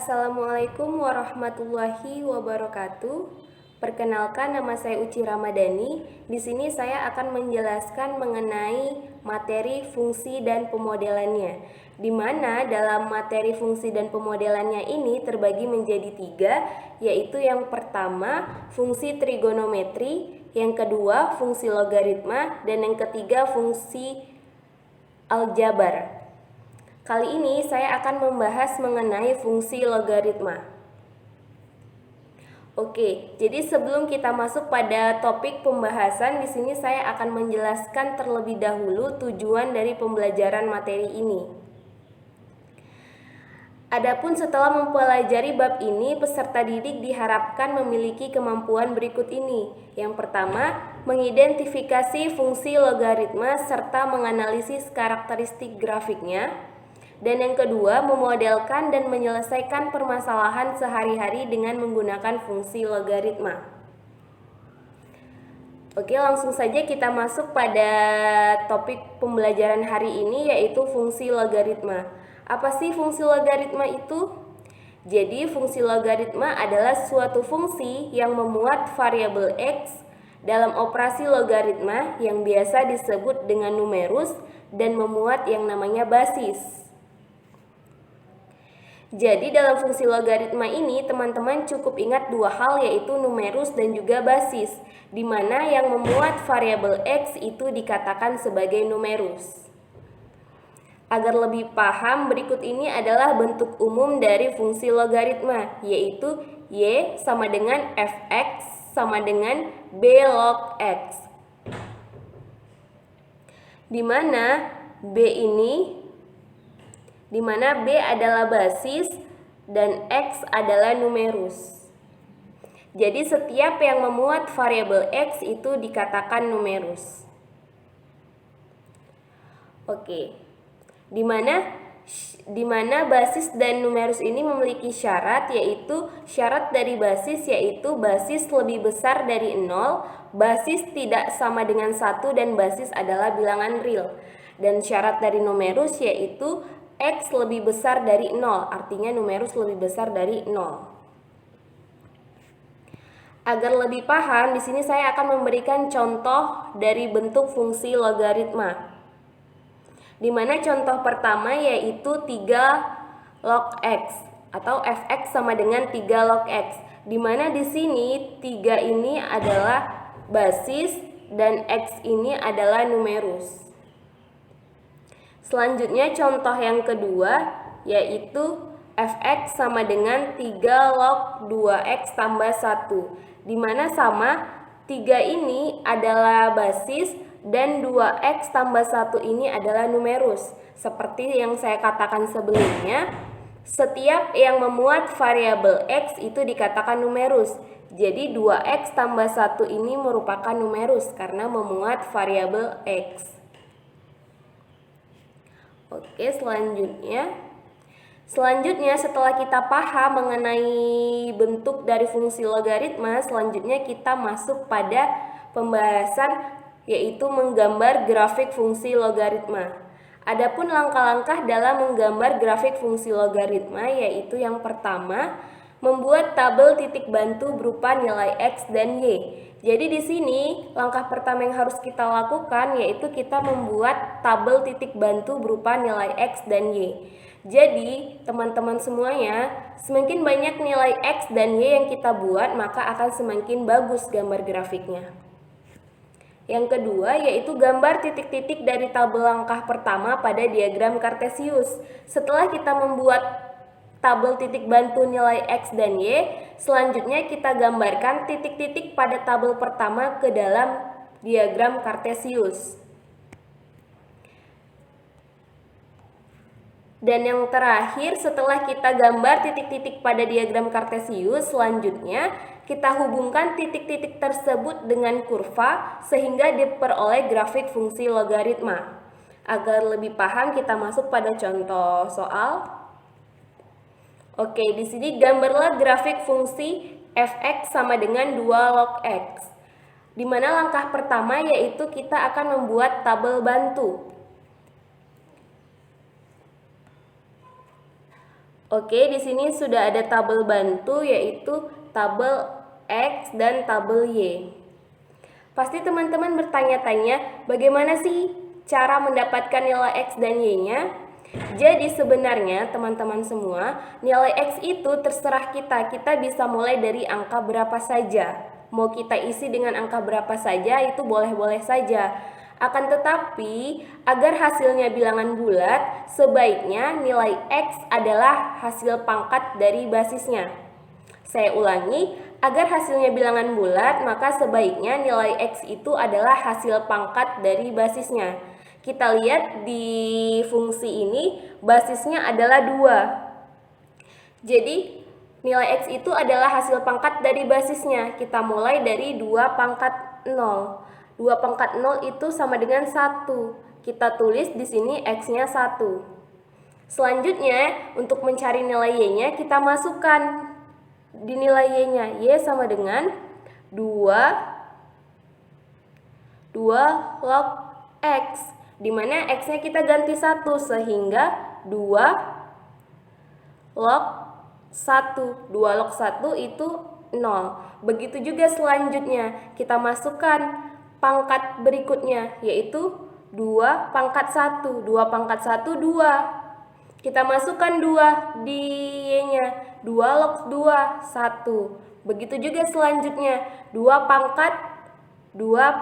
Assalamualaikum warahmatullahi wabarakatuh. Perkenalkan, nama saya Uci Ramadhani. Di sini saya akan menjelaskan mengenai materi fungsi dan pemodelannya. Di mana dalam materi fungsi dan pemodelannya ini terbagi menjadi 3, yaitu yang pertama fungsi trigonometri, yang kedua fungsi logaritma, dan yang ketiga fungsi aljabar. Kali ini saya akan membahas mengenai fungsi logaritma. Oke, jadi sebelum kita masuk pada topik pembahasan, di sini saya akan menjelaskan terlebih dahulu tujuan dari pembelajaran materi ini. Adapun setelah mempelajari bab ini, peserta didik diharapkan memiliki kemampuan berikut ini. Yang pertama, mengidentifikasi fungsi logaritma serta menganalisis karakteristik grafiknya. Dan yang kedua, memodelkan dan menyelesaikan permasalahan sehari-hari dengan menggunakan fungsi logaritma. Oke, langsung saja kita masuk pada topik pembelajaran hari ini, yaitu fungsi logaritma. Apa sih fungsi logaritma itu? Jadi, fungsi logaritma adalah suatu fungsi yang memuat variabel X dalam operasi logaritma yang biasa disebut dengan numerus dan memuat yang namanya basis. Jadi dalam fungsi logaritma ini teman-teman cukup ingat dua hal, yaitu numerus dan juga basis, di mana yang memuat variabel X itu dikatakan sebagai numerus. Agar lebih paham, berikut ini adalah bentuk umum dari fungsi logaritma, yaitu Y sama dengan Fx sama dengan B log X. Di mana B adalah basis dan X adalah numerus. Jadi setiap yang memuat variabel X itu dikatakan numerus. Oke. Di mana basis dan numerus ini memiliki syarat, yaitu syarat dari basis yaitu basis lebih besar dari 0, basis tidak sama dengan 1, dan basis adalah bilangan real. Dan syarat dari numerus yaitu X lebih besar dari 0, artinya numerus lebih besar dari 0. Agar lebih paham, di sini saya akan memberikan contoh dari bentuk fungsi logaritma. Di mana contoh pertama yaitu 3 log X atau Fx sama dengan 3 log X. Di mana di sini 3 ini adalah basis dan X ini adalah numerus. Selanjutnya contoh yang kedua yaitu Fx sama dengan 3 log 2x tambah 1. Dimana sama 3 ini adalah basis dan 2x tambah 1 ini adalah numerus. Seperti yang saya katakan sebelumnya, setiap yang memuat variabel x itu dikatakan numerus. Jadi 2x tambah 1 ini merupakan numerus karena memuat variabel x. Oke, selanjutnya setelah kita paham mengenai bentuk dari fungsi logaritma, selanjutnya kita masuk pada pembahasan yaitu menggambar grafik fungsi logaritma. Adapun langkah-langkah dalam menggambar grafik fungsi logaritma yaitu yang pertama, membuat tabel titik bantu berupa nilai X dan Y. Jadi di sini langkah pertama yang harus kita lakukan yaitu kita membuat tabel titik bantu berupa nilai X dan Y. Jadi teman-teman semuanya, semakin banyak nilai X dan Y yang kita buat, maka akan semakin bagus gambar grafiknya. Yang kedua yaitu gambar titik-titik dari tabel langkah pertama pada diagram Kartesius. Setelah kita membuat tabel titik bantu nilai X dan Y, selanjutnya kita gambarkan titik-titik pada tabel pertama ke dalam diagram Kartesius. Dan yang terakhir, setelah kita gambar titik-titik pada diagram Kartesius, selanjutnya kita hubungkan titik-titik tersebut dengan kurva sehingga diperoleh grafik fungsi logaritma. Agar lebih paham, kita masuk pada contoh soal. Oke, di sini gambarlah grafik fungsi Fx sama dengan 2 log X. Di mana langkah pertama yaitu kita akan membuat tabel bantu. Oke, di sini sudah ada tabel bantu yaitu tabel X dan tabel Y. Pasti teman-teman bertanya-tanya bagaimana sih cara mendapatkan nilai X dan Y-nya? Jadi sebenarnya teman-teman semua, nilai X itu terserah kita. Kita bisa mulai dari angka berapa saja. Mau kita isi dengan angka berapa saja itu boleh-boleh saja. Akan tetapi, agar hasilnya bilangan bulat, sebaiknya nilai X adalah hasil pangkat dari basisnya. Saya ulangi, agar hasilnya bilangan bulat, maka sebaiknya nilai X itu adalah hasil pangkat dari basisnya. Kita lihat di fungsi ini, basisnya adalah 2. Jadi, nilai X itu adalah hasil pangkat dari basisnya. Kita mulai dari 2 pangkat 0. 2 pangkat 0 itu sama dengan 1. Kita tulis di sini X-nya 1. Selanjutnya, untuk mencari nilai Y-nya, kita masukkan di nilai Y-nya. Y sama dengan 2 log X, dimana X-nya kita ganti 1, sehingga 2 log 1. 2 log 1 itu 0. Begitu juga selanjutnya, kita masukkan pangkat berikutnya, yaitu 2 pangkat 1. 2 pangkat 1, 2. Kita masukkan 2 di Y-nya. 2 log 2, 1. Begitu juga selanjutnya. 2 pangkat 2.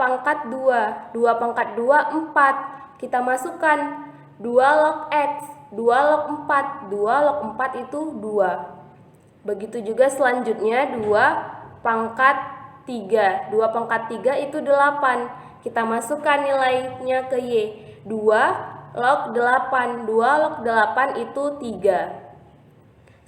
2 pangkat 2, 4. Kita masukkan 2 log X. 2 log 4. 2 log 4 itu 2. Begitu juga selanjutnya 2 pangkat 3. 2 pangkat 3 itu 8. Kita masukkan nilainya ke Y. 2 log 8. 2 log 8 itu 3.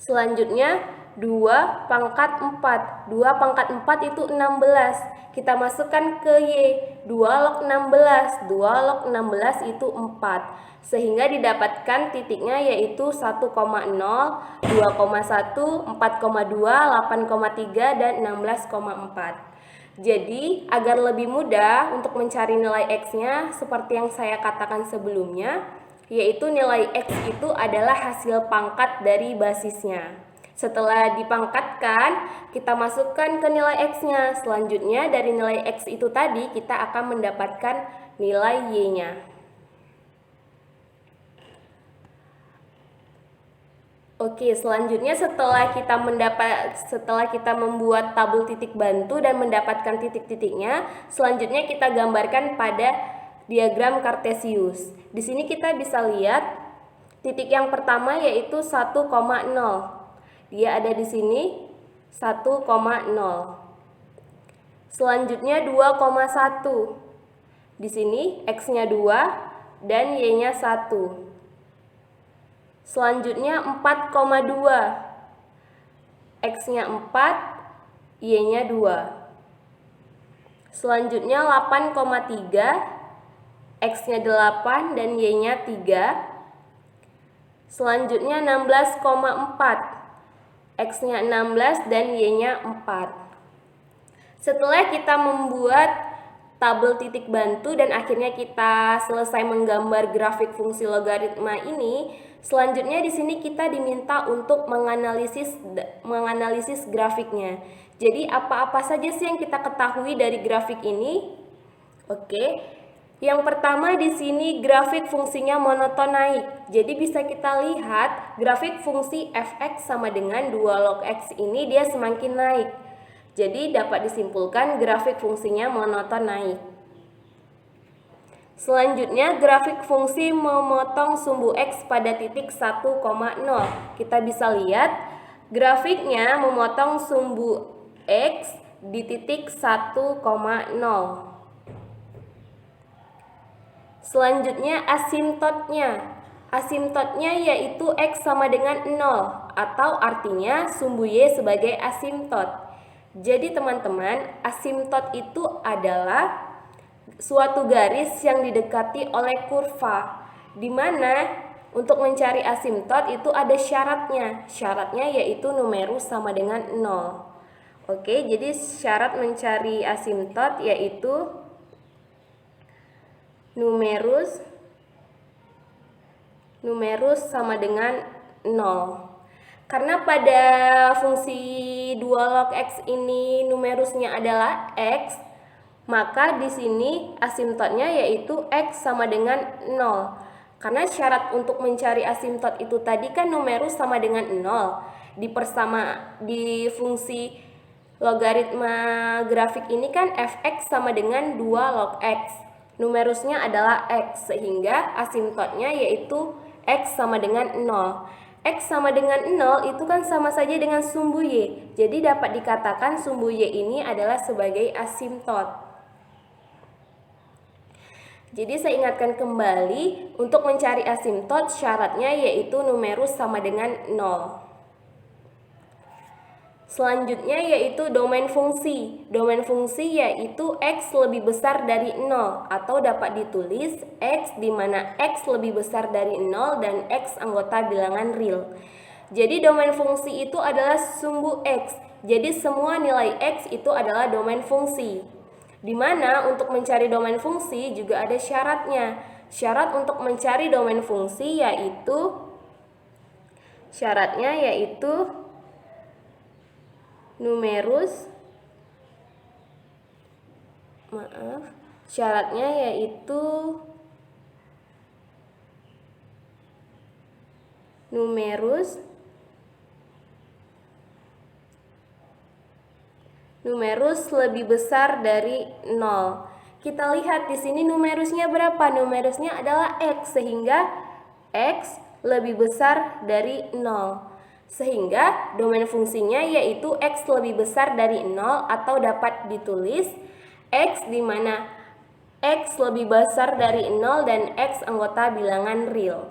Selanjutnya 2 pangkat 4. 2 pangkat 4 itu 16. Kita masukkan ke Y. 2 log 16. 2 log 16 itu 4. Sehingga didapatkan titiknya yaitu 1,0, 2,1, 4,2, 8,3, dan 16,4. Jadi, agar lebih mudah untuk mencari nilai X-nya, seperti yang saya katakan sebelumnya, yaitu nilai X itu adalah hasil pangkat dari basisnya. Setelah dipangkatkan, kita masukkan ke nilai X-nya. Selanjutnya, dari nilai X itu tadi, kita akan mendapatkan nilai Y-nya. Oke, selanjutnya setelah kita membuat tabel titik bantu dan mendapatkan titik-titiknya, selanjutnya kita gambarkan pada diagram Kartesius. Di sini kita bisa lihat titik yang pertama yaitu 1,0. Dia ada di sini 1,0. Selanjutnya 2,1. Di sini X-nya 2 dan Y-nya 1. Selanjutnya 4,2. X-nya 4, Y-nya 2. Selanjutnya 8,3. X-nya 8 dan Y-nya 3. Selanjutnya 16,4. X-nya 16 dan Y-nya 4. Setelah kita membuat tabel titik bantu dan akhirnya kita selesai menggambar grafik fungsi logaritma ini, selanjutnya di sini kita diminta untuk menganalisis grafiknya. Jadi apa-apa saja sih yang kita ketahui dari grafik ini? Oke. Yang pertama di sini grafik fungsinya monoton naik. Jadi bisa kita lihat grafik fungsi f(x) sama dengan 2 log x ini dia semakin naik. Jadi dapat disimpulkan grafik fungsinya monoton naik. Selanjutnya grafik fungsi memotong sumbu x pada titik 1,0. Kita bisa lihat grafiknya memotong sumbu x di titik 1,0. Selanjutnya asimptotnya. Asimptotnya yaitu x sama dengan 0 atau artinya sumbu y sebagai asimptot. Jadi teman-teman, asimptot itu adalah suatu garis yang didekati oleh kurva, di mana untuk mencari asimptot itu ada syaratnya. Syaratnya yaitu numerus sama dengan 0. Oke, jadi syarat mencari asimptot yaitu numerus sama dengan 0. Karena pada fungsi 2 log X ini numerusnya adalah X, maka di sini asimtotnya yaitu X sama dengan 0. Karena syarat untuk mencari asimtot itu tadi kan numerus sama dengan 0. Di fungsi logaritma grafik ini kan fx sama dengan 2 log X. Numerusnya adalah X, sehingga asimtotnya yaitu X sama dengan 0. X sama dengan 0 itu kan sama saja dengan sumbu Y. Jadi dapat dikatakan sumbu Y ini adalah sebagai asimtot. Jadi saya ingatkan kembali, untuk mencari asimtot syaratnya yaitu numerus sama dengan 0. Selanjutnya yaitu domain fungsi. Domain fungsi yaitu X lebih besar dari 0, atau dapat ditulis X di mana X lebih besar dari 0 dan X anggota bilangan real. Jadi domain fungsi itu adalah sumbu X. Jadi semua nilai X itu adalah domain fungsi. Di mana untuk mencari domain fungsi juga ada syaratnya. Syarat untuk mencari domain fungsi yaitu numerus lebih besar dari 0. Kita lihat di sini numerusnya berapa? Numerusnya adalah X, sehingga X lebih besar dari 0. Sehingga domain fungsinya yaitu X lebih besar dari 0, atau dapat ditulis X di mana X lebih besar dari 0 dan X anggota bilangan real.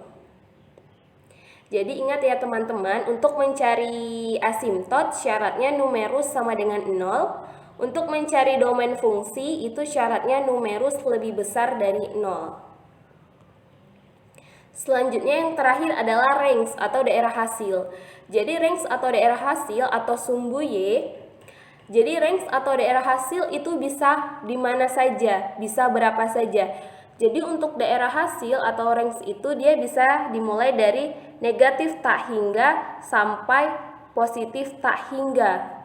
Jadi ingat ya teman-teman, untuk mencari asimtot syaratnya numerus sama dengan 0. Untuk mencari domain fungsi itu syaratnya numerus lebih besar dari 0. Selanjutnya yang terakhir adalah range atau daerah hasil. Jadi range atau daerah hasil atau sumbu Y. Jadi range atau daerah hasil itu bisa di mana saja, bisa berapa saja. Jadi untuk daerah hasil atau range itu dia bisa dimulai dari negatif tak hingga sampai positif tak hingga.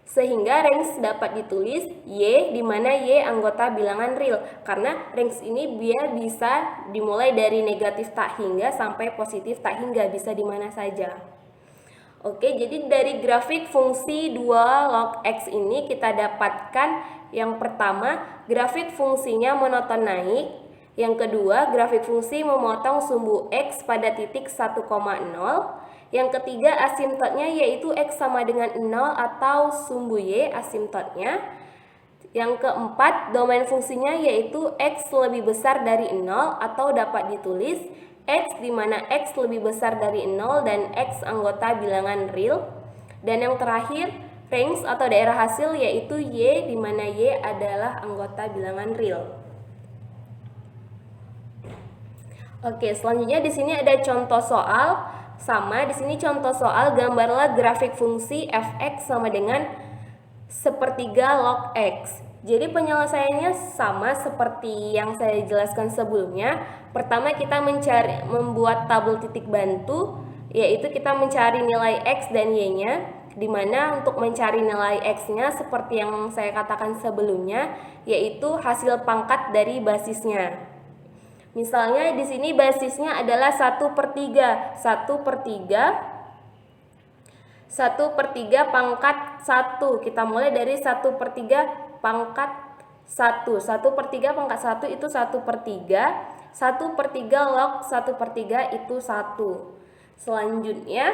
Sehingga range dapat ditulis Y, di mana Y anggota bilangan real. Karena range ini dia bisa dimulai dari negatif tak hingga sampai positif tak hingga, bisa di mana saja. Oke, jadi dari grafik fungsi 2 log X ini kita dapatkan yang pertama, grafik fungsinya monoton naik. Yang kedua, grafik fungsi memotong sumbu X pada titik 1,0. Yang ketiga, asimtotnya yaitu X sama dengan 0 atau sumbu Y asimtotnya. Yang keempat, domain fungsinya yaitu X lebih besar dari 0 atau dapat ditulis X di mana X lebih besar dari 0 dan X anggota bilangan real. Dan yang terakhir, range atau daerah hasil yaitu Y di mana Y adalah anggota bilangan real. Oke, selanjutnya di sini ada contoh soal. Sama, di sini contoh soal, gambarlah grafik fungsi fx sama dengan sepertiga log X. Jadi penyelesaiannya sama seperti yang saya jelaskan sebelumnya. Pertama kita membuat tabel titik bantu, yaitu kita mencari nilai X dan Y-nya, dimana untuk mencari nilai X-nya seperti yang saya katakan sebelumnya, yaitu hasil pangkat dari basisnya. Misalnya di sini basisnya adalah 1/3. 1/3 pangkat 1. Kita mulai dari 1/3 pangkat 1. 1/3 pangkat 1 itu 1/3. 1/3 log 1/3 itu 1. Selanjutnya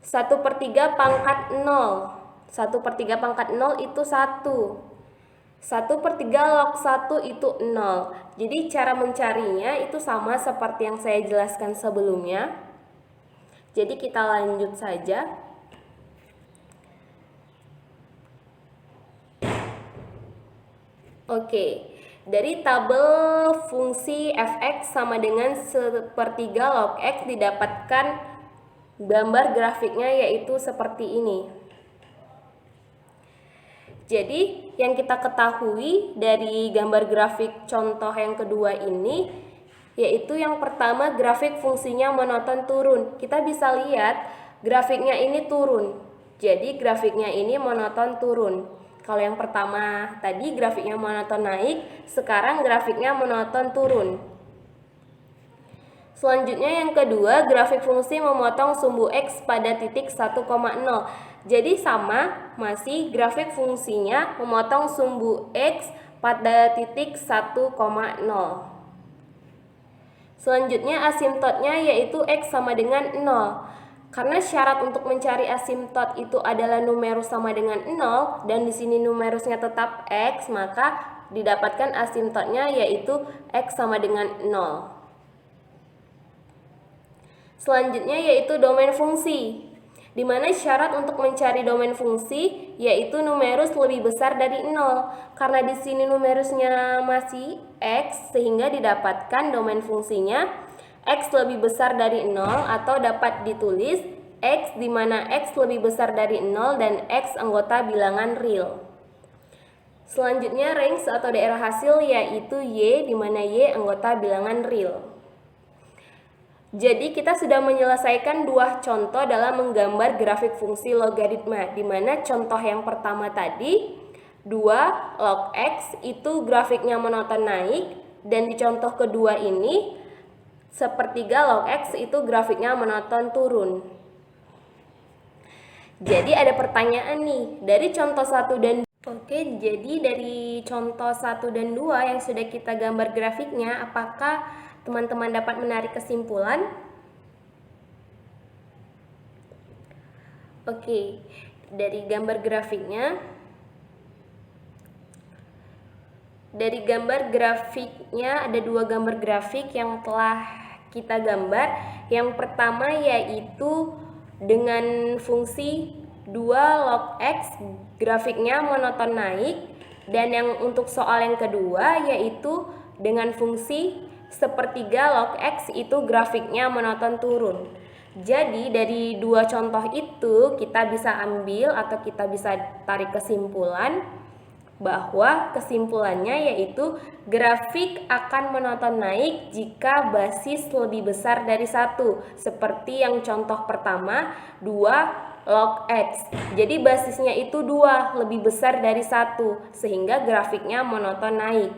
1/3 pangkat 0. 1/3 pangkat 0 itu 1. 1/3 log 1 itu 0. Jadi cara mencarinya itu sama seperti yang saya jelaskan sebelumnya. Jadi kita lanjut saja. Oke, dari tabel fungsi fx sama dengan 1/3 log X didapatkan gambar grafiknya yaitu seperti ini. Jadi yang kita ketahui dari gambar grafik contoh yang kedua ini, yaitu yang pertama grafik fungsinya monoton turun. Kita bisa lihat grafiknya ini turun, jadi grafiknya ini monoton turun. Kalau yang pertama tadi grafiknya monoton naik, sekarang grafiknya monoton turun. Selanjutnya yang kedua, grafik fungsi memotong sumbu X pada titik 1,0. Jadi sama, masih grafik fungsinya memotong sumbu X pada titik 1,0. Selanjutnya asimptotnya yaitu X sama dengan 0. Karena syarat untuk mencari asimptot itu adalah numerus sama dengan 0 dan di sini numerusnya tetap X, maka didapatkan asimptotnya yaitu X sama dengan 0. Selanjutnya yaitu domain fungsi, di mana syarat untuk mencari domain fungsi yaitu numerus lebih besar dari 0. Karena di sini numerusnya masih X, sehingga didapatkan domain fungsinya X lebih besar dari 0, atau dapat ditulis X di mana X lebih besar dari 0 dan X anggota bilangan real. Selanjutnya range atau daerah hasil yaitu Y, di mana Y anggota bilangan real. Jadi kita sudah menyelesaikan dua contoh dalam menggambar grafik fungsi logaritma, di mana contoh yang pertama tadi 2 log X itu grafiknya monoton naik, dan di contoh kedua ini sepertiga log X itu grafiknya monoton turun. Jadi ada pertanyaan nih dari contoh 1 dan 2. Oke, jadi dari contoh 1 dan 2 yang sudah kita gambar grafiknya, apakah teman-teman dapat menarik kesimpulan? Oke, dari gambar grafiknya ada dua gambar grafik yang telah kita gambar. Yang pertama yaitu dengan fungsi 2 log X grafiknya monoton naik, dan yang untuk soal yang kedua yaitu dengan fungsi sepertiga log X itu grafiknya monoton turun. Jadi dari dua contoh itu kita bisa ambil atau kita bisa tarik kesimpulan bahwa kesimpulannya yaitu grafik akan monoton naik jika basis lebih besar dari 1, seperti yang contoh pertama 2 log X. Jadi basisnya itu 2, lebih besar dari 1, sehingga grafiknya monoton naik.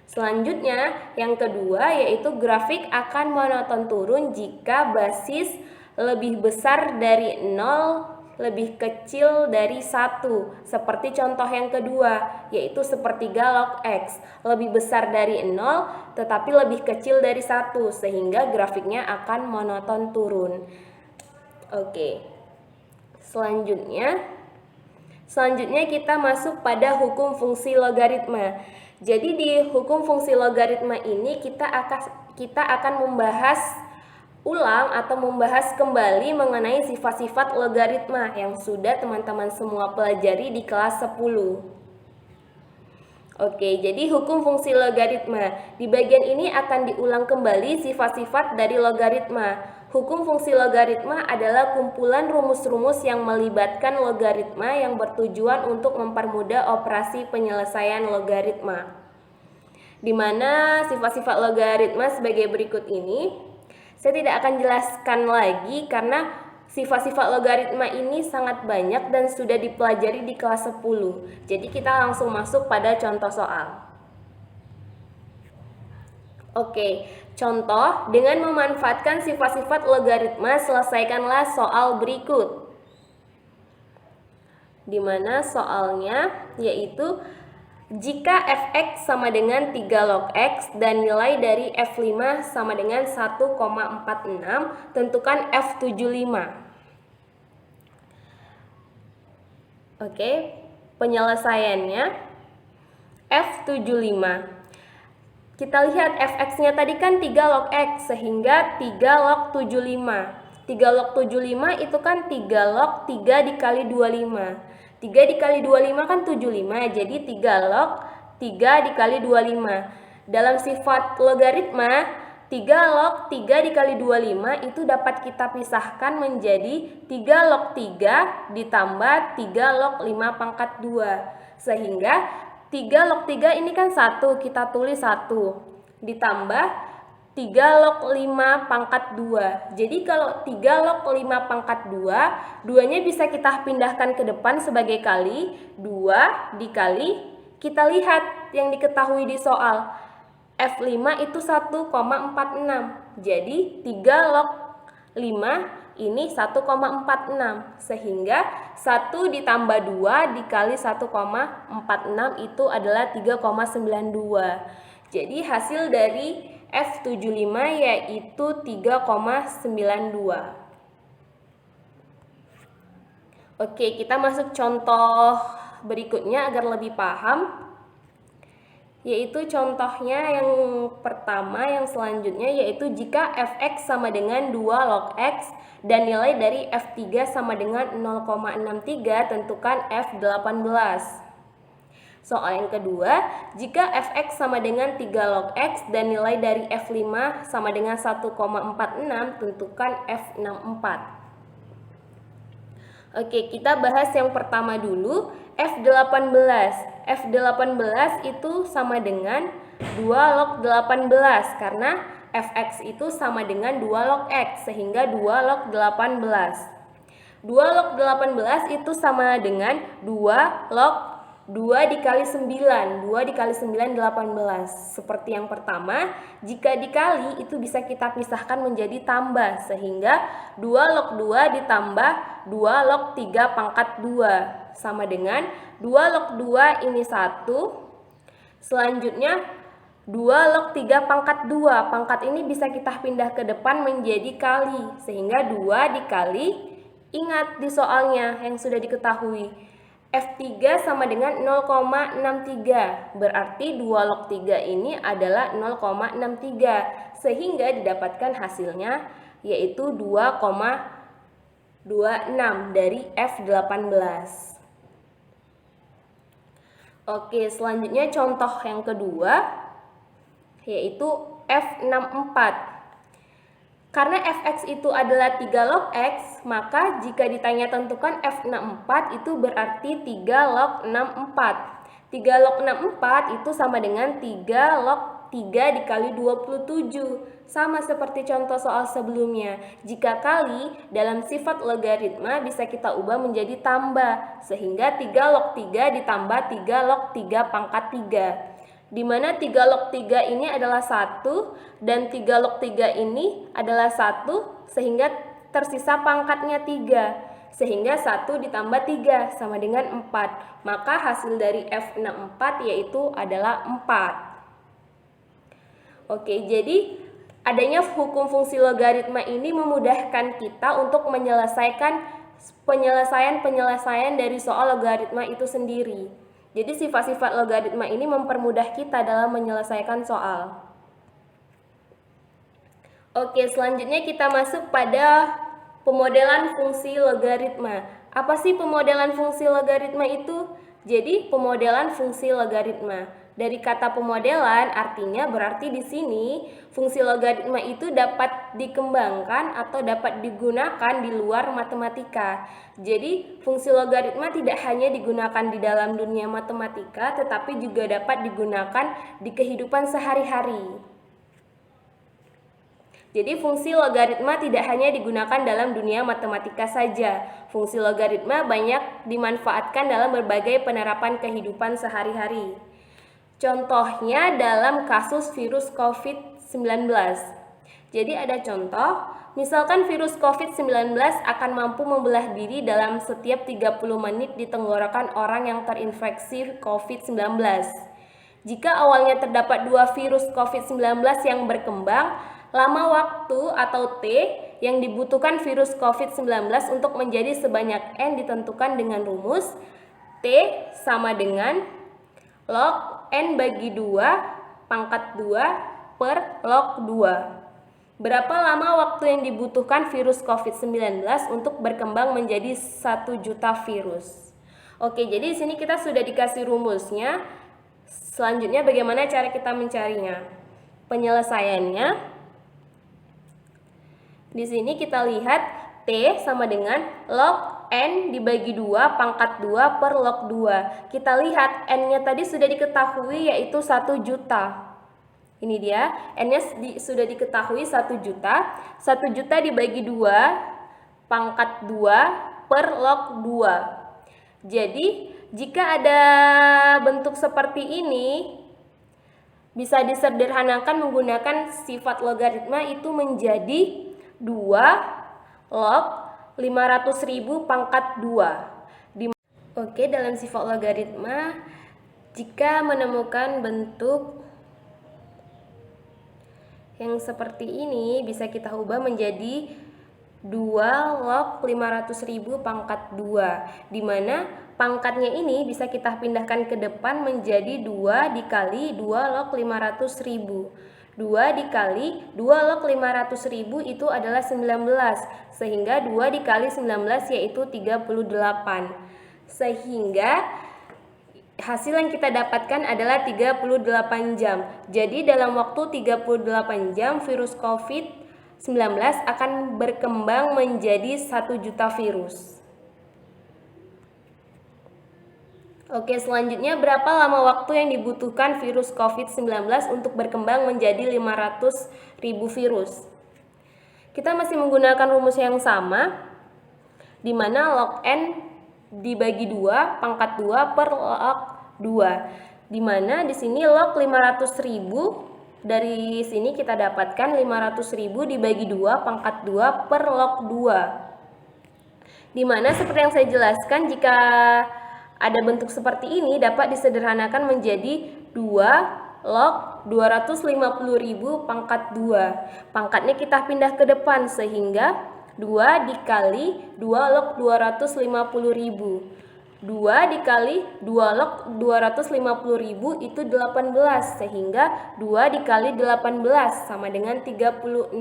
Selanjutnya yang kedua yaitu grafik akan monoton turun jika basis lebih besar dari 0 lebih kecil dari 1, seperti contoh yang kedua yaitu sepertiga log X, lebih besar dari 0 tetapi lebih kecil dari 1, sehingga grafiknya akan monoton turun. Oke, selanjutnya kita masuk pada hukum fungsi logaritma. Jadi di hukum fungsi logaritma ini kita akan membahas ulang atau membahas kembali mengenai sifat-sifat logaritma yang sudah teman-teman semua pelajari di kelas 10. Oke, jadi hukum fungsi logaritma. Di bagian ini akan diulang kembali sifat-sifat dari logaritma. Hukum fungsi logaritma adalah kumpulan rumus-rumus yang melibatkan logaritma yang bertujuan untuk mempermudah operasi penyelesaian logaritma. Di mana sifat-sifat logaritma sebagai berikut ini. Saya tidak akan jelaskan lagi karena sifat-sifat logaritma ini sangat banyak dan sudah dipelajari di kelas 10. Jadi kita langsung masuk pada contoh soal. Oke, contoh dengan memanfaatkan sifat-sifat logaritma selesaikanlah soal berikut. Di mana soalnya yaitu jika fx sama dengan 3 log x dan nilai dari f5 sama dengan 1,46, tentukan f75. Oke, penyelesaiannya f75. Kita lihat fx-nya tadi kan 3 log x, sehingga 3 log 75. 3 log 75 itu kan 3 log 3 dikali 25. 3 dikali 25 kan 75, jadi 3 log 3 dikali 25. Dalam sifat logaritma, 3 log 3 dikali 25 itu dapat kita pisahkan menjadi 3 log 3 ditambah 3 log 5 pangkat 2. Sehingga 3 log 3 ini kan 1, kita tulis 1. Ditambah 3 log 5 pangkat 2. Jadi kalau 3 log 5 pangkat 2, 2-nya bisa kita pindahkan ke depan sebagai kali, 2 dikali, kita lihat yang diketahui di soal. F5 itu 1,46. Jadi 3 log 5 ini 1,46. Sehingga 1 ditambah 2 dikali 1,46 itu adalah 3,92. Jadi hasil dari F75 yaitu 3,92. Oke, kita masuk contoh berikutnya agar lebih paham. Yaitu contohnya yang pertama, yang selanjutnya yaitu jika fx sama dengan 2 log x dan nilai dari f3 sama dengan 0,63, tentukan f18. Soal yang kedua, jika fx sama dengan 3 log x dan nilai dari f5 sama dengan 1,46, tentukan f64. Oke, kita bahas yang pertama dulu, f18. F18 itu sama dengan 2 log 18 karena fx itu sama dengan 2 log x, sehingga 2 log 18. 2 log 18 itu sama dengan 2 log 2 dikali 9, 2 dikali 9, 18. Seperti yang pertama, jika dikali itu bisa kita pisahkan menjadi tambah, sehingga 2 log 2 ditambah 2 log 3 pangkat 2, sama dengan 2 log 2 ini 1, selanjutnya 2 log 3 pangkat 2, pangkat ini bisa kita pindah ke depan menjadi kali, sehingga 2 dikali, ingat di soalnya yang sudah diketahui, F3 sama dengan 0,63, berarti 2 log 3 ini adalah 0,63, sehingga didapatkan hasilnya yaitu 2,26 dari F18. Oke, selanjutnya contoh yang kedua yaitu F64. Karena fx itu adalah 3 log x, maka jika ditanya tentukan f64 itu berarti 3 log 64. 3 log 64 itu sama dengan 3 log 3 dikali 27. Sama seperti contoh soal sebelumnya. Jika kali, dalam sifat logaritma bisa kita ubah menjadi tambah. Sehingga 3 log 3 ditambah 3 log 3 pangkat 3. Di mana 3 log 3 ini adalah 1 dan 3 log 3 ini adalah 1, sehingga tersisa pangkatnya 3. Sehingga 1 ditambah 3 sama dengan 4. Maka hasil dari F64 yaitu adalah 4. Oke, jadi adanya hukum fungsi logaritma ini memudahkan kita untuk menyelesaikan penyelesaian dari soal logaritma itu sendiri. Jadi sifat-sifat logaritma ini mempermudah kita dalam menyelesaikan soal. Oke, selanjutnya kita masuk pada pemodelan fungsi logaritma. Apa sih pemodelan fungsi logaritma itu? Jadi pemodelan fungsi logaritma. Dari kata pemodelan artinya berarti di sini fungsi logaritma itu dapat dikembangkan atau dapat digunakan di luar matematika. Jadi fungsi logaritma tidak hanya digunakan di dalam dunia matematika, tetapi juga dapat digunakan di kehidupan sehari-hari. Jadi fungsi logaritma tidak hanya digunakan dalam dunia matematika saja. Fungsi logaritma banyak dimanfaatkan dalam berbagai penerapan kehidupan sehari-hari. Contohnya dalam kasus virus COVID-19. Jadi ada contoh, misalkan virus COVID-19 akan mampu membelah diri dalam setiap 30 menit di tenggorokan orang yang terinfeksi COVID-19. Jika awalnya terdapat 2 virus COVID-19 yang berkembang, lama waktu atau T yang dibutuhkan virus COVID-19 untuk menjadi sebanyak N ditentukan dengan rumus T sama dengan log N bagi 2 pangkat 2 per log 2. Berapa lama waktu yang dibutuhkan virus COVID-19 untuk berkembang menjadi 1 juta virus? Oke, jadi di sini kita sudah dikasih rumusnya. Selanjutnya bagaimana cara kita mencarinya? Penyelesaiannya di sini kita lihat T sama dengan log N dibagi 2 pangkat 2 per log 2. Kita lihat N-nya tadi sudah diketahui yaitu 1 juta. Ini dia, N-nya sudah diketahui 1 juta. 1 juta dibagi 2, pangkat 2 per log 2. Jadi, jika ada bentuk seperti ini, bisa disederhanakan menggunakan sifat logaritma itu menjadi 2 log 500.000 pangkat 2. Oke, dalam sifat logaritma, jika menemukan bentuk yang seperti ini, bisa kita ubah menjadi 2 log 500.000 pangkat 2, di mana pangkatnya ini bisa kita pindahkan ke depan menjadi 2 dikali 2 log 500.000. 2 dikali 2 log 500.000 itu adalah 19, sehingga 2 dikali 19 yaitu 38. Sehingga hasil yang kita dapatkan adalah 38 jam. Jadi dalam waktu 38 jam virus COVID-19 akan berkembang menjadi 1 juta virus. Oke, selanjutnya berapa lama waktu yang dibutuhkan virus COVID-19 untuk berkembang menjadi 500.000 virus? Kita masih menggunakan rumus yang sama, di mana log N dibagi 2 pangkat 2 per log 2, di mana di sini log 500.000, dari sini kita dapatkan 500.000 dibagi 2 pangkat 2 per log 2, di mana seperti yang saya jelaskan, jika ada bentuk seperti ini dapat disederhanakan menjadi 2 log 250.000 pangkat 2. Pangkatnya kita pindah ke depan, sehingga 2 dikali 2 log 250.000. 2 dikali 2 log 250.000 itu 18, sehingga 2 dikali 18 sama dengan 36.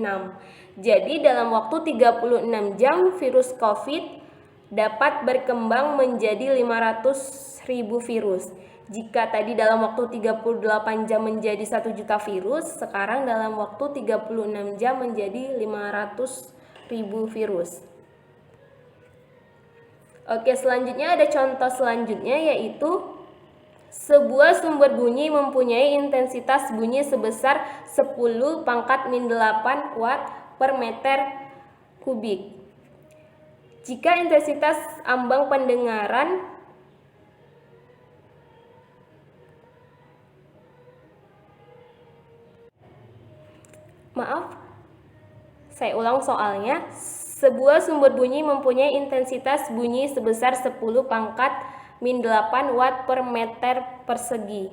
Jadi dalam waktu 36 jam virus COVID dapat berkembang menjadi 500.000 virus. Jika tadi dalam waktu 38 jam menjadi 1 juta virus, sekarang dalam waktu 36 jam menjadi 500.000 virus. Oke, selanjutnya ada contoh selanjutnya, yaitu sebuah sumber bunyi mempunyai intensitas bunyi sebesar 10 pangkat min 8 watt per meter kubik. Jika intensitas ambang pendengaran saya ulang soalnya. Sebuah sumber bunyi mempunyai intensitas bunyi sebesar 10 pangkat min 8 watt per meter persegi.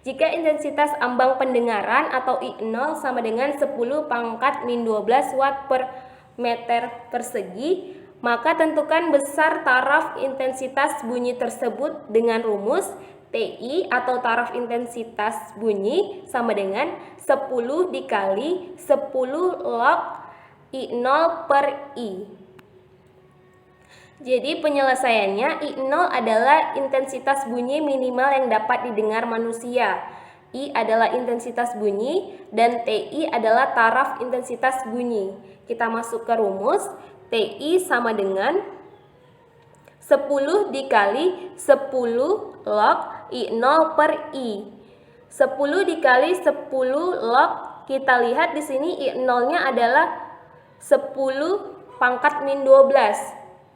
Jika intensitas ambang pendengaran atau I0 sama dengan 10 pangkat min 12 watt per meter persegi, maka tentukan besar taraf intensitas bunyi tersebut dengan rumus TI atau taraf intensitas bunyi sama dengan 10 dikali 10 log I0 per I. Jadi penyelesaiannya, I0 adalah intensitas bunyi minimal yang dapat didengar manusia. I adalah intensitas bunyi dan TI adalah taraf intensitas bunyi. Kita masuk ke rumus, TI sama dengan 10 dikali 10 log I0 per I. 10 dikali 10 log, kita lihat di sini I0-nya adalah 10 pangkat min 12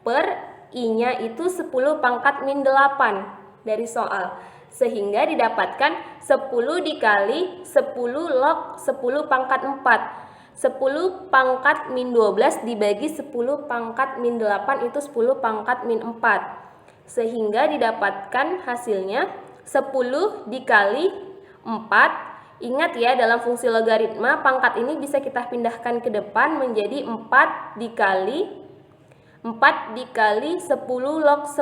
per I-nya itu 10 pangkat min 8 dari soal, sehingga didapatkan 10 dikali 10 log 10 pangkat 4. 10 pangkat min 12 dibagi 10 pangkat min 8 itu 10 pangkat min 4, sehingga didapatkan hasilnya 10 dikali 4. Ingat ya, dalam fungsi logaritma pangkat ini bisa kita pindahkan ke depan menjadi 4 dikali 10 log 10,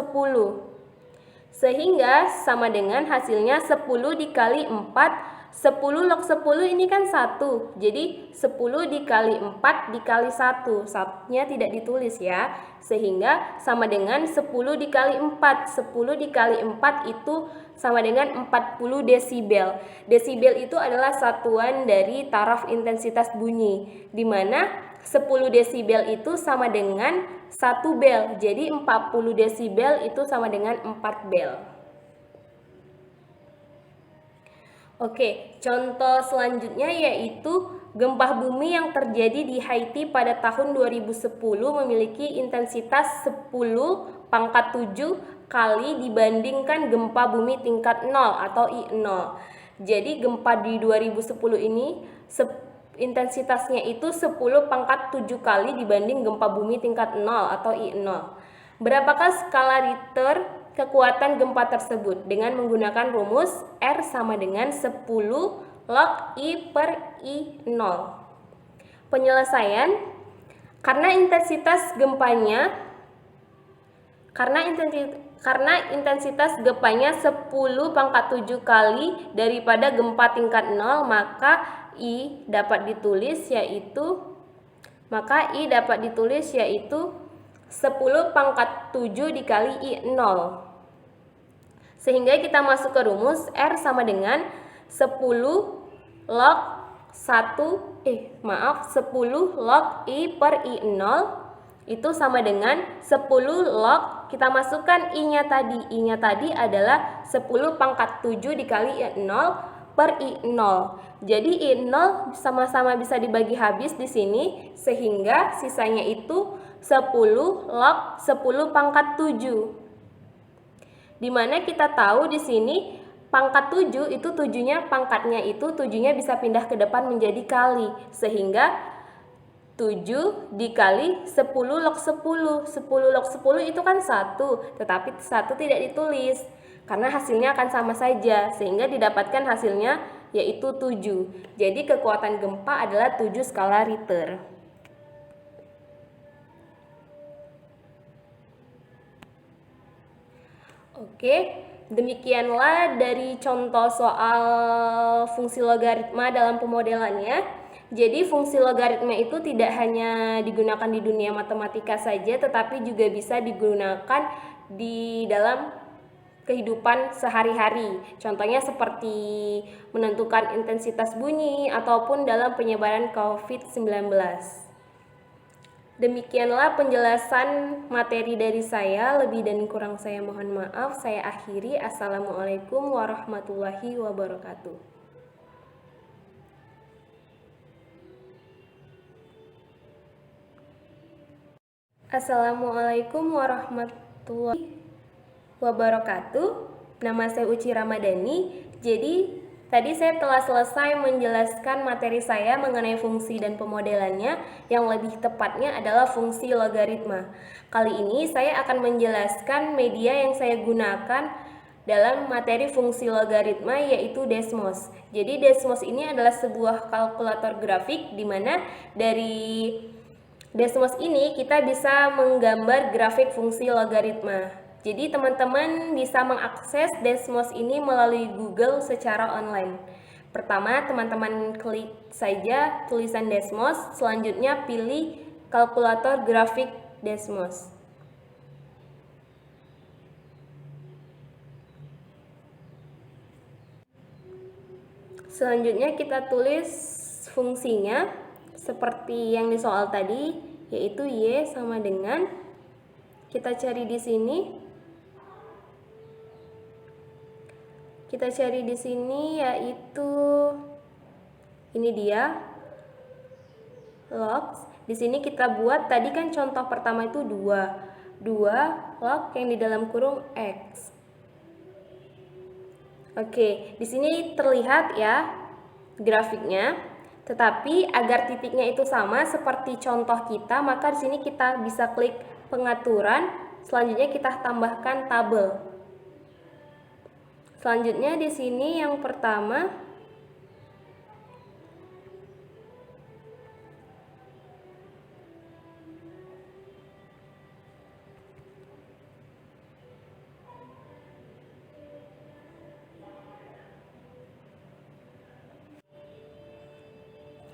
sehingga sama dengan hasilnya 10 dikali 4. 10 log 10 ini kan 1, jadi 10 dikali 4 dikali 1, 1-nya tidak ditulis ya, sehingga sama dengan 10 dikali 4. 10 dikali 4 itu sama dengan 40 desibel. Desibel itu adalah satuan dari taraf intensitas bunyi, di mana 10 desibel itu sama dengan 1 bel. Jadi 40 desibel itu sama dengan 4 bel. Oke, contoh selanjutnya yaitu gempa bumi yang terjadi di Haiti pada tahun 2010 memiliki intensitas 10⁻7 kali dibandingkan gempa bumi tingkat 0 atau I0. Jadi gempa di 2010 ini intensitasnya itu 10⁻7 kali dibanding gempa bumi tingkat 0 atau I0. Berapakah skala Richter kekuatan gempa tersebut dengan menggunakan rumus R sama dengan 10 log I per I0. Penyelesaian, karena intensitas gempanya 10⁻7 kali daripada gempa tingkat 0, maka I dapat ditulis yaitu 10⁻7 dikali I0. Sehingga kita masuk ke rumus R sama dengan 10 log 10 log I per I0 itu sama dengan 10 log, kita masukkan I-nya tadi adalah 10⁻7 dikali I0 per I0. Jadi I0 sama-sama bisa dibagi habis di sini, sehingga sisanya itu 10 log 10⁻7. Dimana kita tahu di sini pangkat 7 itu pangkatnya bisa pindah ke depan menjadi kali, sehingga 7 dikali 10 log 10 log 10 itu kan 1, tetapi 1 tidak ditulis karena hasilnya akan sama saja, sehingga didapatkan hasilnya yaitu 7. Jadi kekuatan gempa adalah 7 skala Richter. Oke, demikianlah dari contoh soal fungsi logaritma dalam pemodelannya. Jadi fungsi logaritma itu tidak hanya digunakan di dunia matematika saja, tetapi juga bisa digunakan di dalam kehidupan sehari-hari. Contohnya seperti menentukan intensitas bunyi ataupun dalam penyebaran COVID-19. Demikianlah penjelasan materi dari saya. Lebih dan kurang saya mohon maaf. Saya akhiri. Assalamualaikum warahmatullahi wabarakatuh. Assalamualaikum warahmatullahi wabarakatuh. Nama saya Uci Ramadhani. Jadi tadi saya telah selesai menjelaskan materi saya mengenai fungsi dan pemodelannya, yang lebih tepatnya adalah fungsi logaritma. Kali ini saya akan menjelaskan media yang saya gunakan dalam materi fungsi logaritma, yaitu Desmos. Jadi Desmos ini adalah sebuah kalkulator grafik di mana dari Desmos ini kita bisa menggambar grafik fungsi logaritma. Jadi teman-teman bisa mengakses Desmos ini melalui Google secara online. Pertama, teman-teman klik saja tulisan Desmos, selanjutnya pilih kalkulator grafik Desmos. Selanjutnya kita tulis fungsinya seperti yang di soal tadi, yaitu Y sama dengan, kita cari di sini. Yaitu ini dia log. Di sini kita buat tadi kan contoh pertama itu 2 log yang di dalam kurung X. Oke, di sini terlihat ya grafiknya. Tetapi agar titiknya itu sama seperti contoh kita, maka di sini kita bisa klik pengaturan. Selanjutnya kita tambahkan tabel. Selanjutnya di sini yang pertama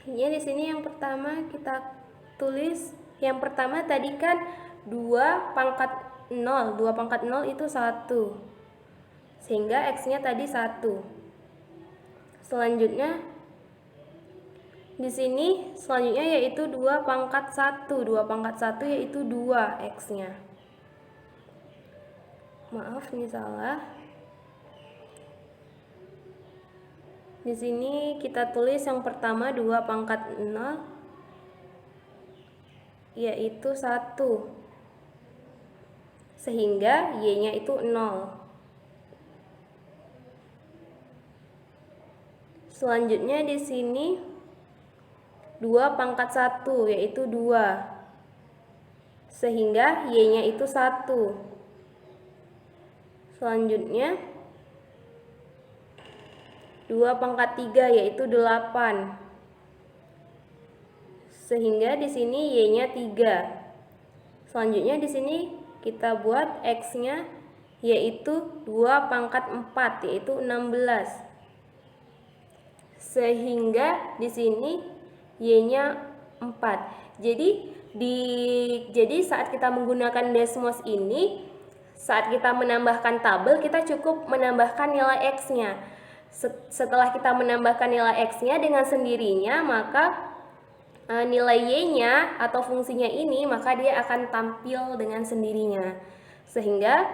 ya, di sini yang pertama kita tulis, yang pertama tadi kan 2 pangkat 0 itu 1, sehingga X-nya tadi 1. Selanjutnya di sini yaitu 2 pangkat 1 yaitu 2 X-nya. Maaf, ini salah. Di sini kita tulis yang pertama 2 pangkat 0 yaitu 1. Sehingga y-nya itu 0. Selanjutnya di sini 2 pangkat 1 yaitu 2. Sehingga y-nya itu 1. Selanjutnya 2 pangkat 3 yaitu 8. Sehingga di sini y-nya 3. Selanjutnya di sini kita buat x-nya yaitu 2 pangkat 4 yaitu 16. Sehingga di sini y-nya 4. Jadi saat kita menggunakan Desmos ini, saat kita menambahkan tabel, kita cukup menambahkan nilai x-nya. Setelah kita menambahkan nilai x-nya dengan sendirinya, maka nilai y-nya atau fungsinya ini, maka dia akan tampil dengan sendirinya. Sehingga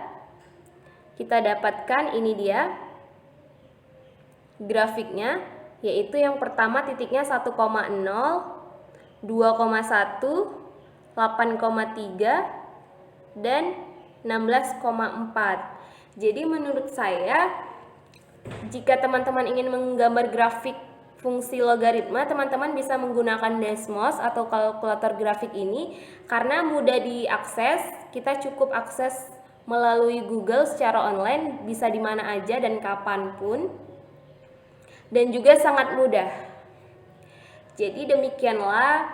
kita dapatkan ini dia grafiknya, yaitu yang pertama titiknya 1,0, 2,1, 8,3, dan 16,4. Jadi menurut saya, jika teman-teman ingin menggambar grafik fungsi logaritma, teman-teman bisa menggunakan Desmos atau kalkulator grafik ini karena mudah diakses. Kita cukup akses melalui Google secara online, bisa di mana aja dan kapanpun, dan juga sangat mudah. Jadi demikianlah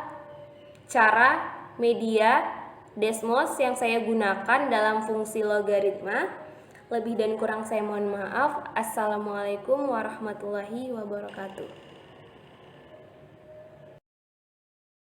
cara media Desmos yang saya gunakan dalam fungsi logaritma. Lebih dan kurang saya mohon maaf. Assalamualaikum warahmatullahi wabarakatuh.